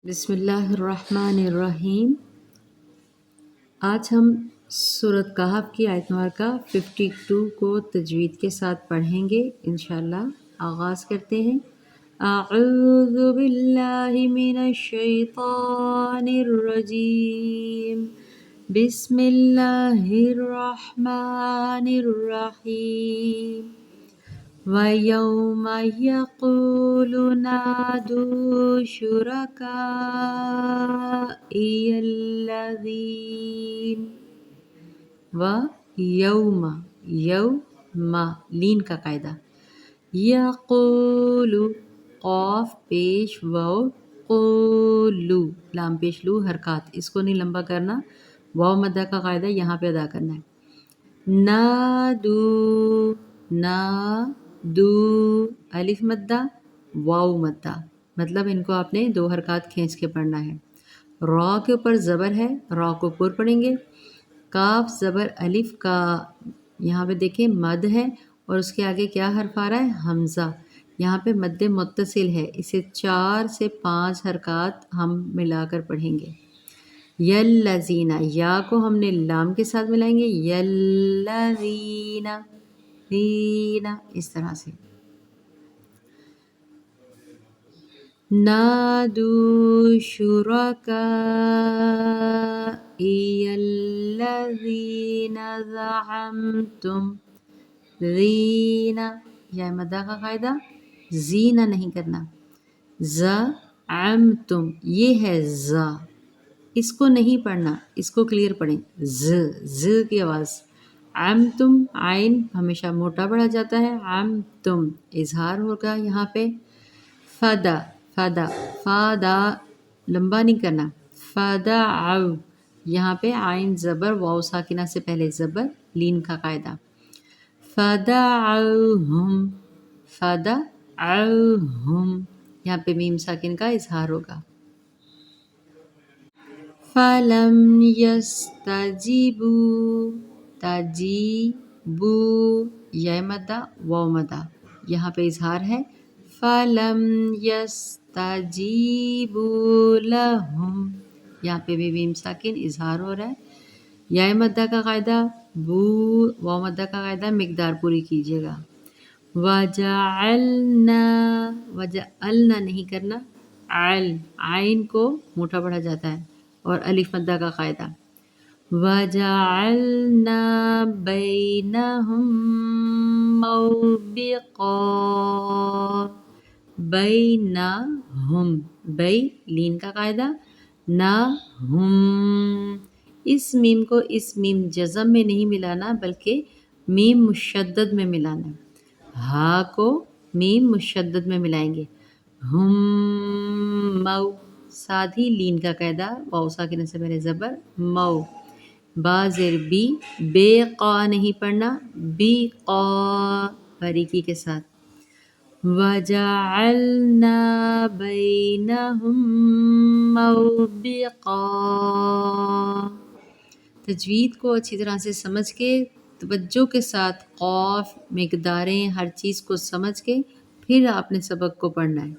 बिस्मिल्लाहिर्रहमानिर्रहीम। आज हम सूरत कहफ की आयत नंबर 52 को तजवीद के साथ पढ़ेंगे इंशाअल्लाह। आगाज़ करते हैं। अऊज़ु बिल्लाहि मिनश शैतानिर रजीम। बिस्मिल्लाहिर्रहमानिर्रहीम। वयौम यक़ूलु नादू शुरकाइयल्लज़ीन व यौमा लीन का कायदा। यक़ूलु क़ाफ पेश वाव क़ूलु लाम पेश लू हरकत, इसको नहीं लंबा करना। वाव मद्दा का कायदा यहाँ पे अदा करना है। नादू नादू अलिफ मद्दा वाव मद्दा, मतलब इनको आपने दो हरकत खींच के पढ़ना है। रॉ के ऊपर ज़बर है, रॉ को ऊपर पढ़ेंगे। काफ ज़बर अलिफ का यहाँ पे देखें मद है और उसके आगे क्या हर्फ आ रहा है? हमज़ा। यहाँ पे मद्दे मुत्तसिल है, इसे 4 से 5 हरकत हम मिलाकर पढ़ेंगे। यल्लज़ीना, या को हमने लाम के साथ मिलाएंगे। यल्लज़ीना रीना, इस तरह से। नादू शुरकाइयल्लज़ीना ज़अमतुम ज़ीना, या मद्दा का कायदा ज़ीना नहीं करना। ज़अमतुम ये है ज़ा, इसको नहीं पढ़ना, इसको क्लियर पढ़ें। ज़ की आवाज़। आम तुम आइन हमेशा मोटा पढ़ा जाता है। आम तुम इजहार होगा यहाँ पे। फ़दा फ़दा फ़ादा लंबा नहीं करना। फ़दा आव, यहाँ पे आइन ज़बर वाव साकिना से पहले ज़बर लीन का कायदा। फ़दा हम फ़दा हम, यहाँ पे मीम साकिन का इजहार होगा। फ़लम यस्तजीबू तजीबू, या मद्दा वाव मद्दा, यहाँ पे इजहार है। फ़लम यस्तजीबू लहुम, यहाँ पे भी मीम साकिन इजहार हो रहा है। या मद्दा का कायदा बू, वाव मद्दा का कायदा मिकदार पूरी कीजिएगा। वजअलना नहीं करना। आइन को मोटा पढ़ा जाता है और अलिफ मद्दा का कायदा। वजअलना बैनहुम मौबिक़ा, बैनहुम बै लीन का कायदा ना हम, इस मीम को इस मीम जज़म में नहीं मिलाना बल्कि मीम मुशद्दद में मिलाना है। हा को मीम मुशद्दद में मिलाएंगे। हम मऊ, साथ ही लीन का कायदा वाव साकिन से मेरे ज़बर मऊ। बाज़िर बी, बेक़ा नहीं पढ़ना, बी क़ा बारीकी के साथ। वजअलना बैनहुम मौबिक़ा, तजवीद को अच्छी तरह से समझ के तवज्जो के साथ क़ाफ मिक़दारें हर चीज़ को समझ के फिर आपने सबक को पढ़ना है।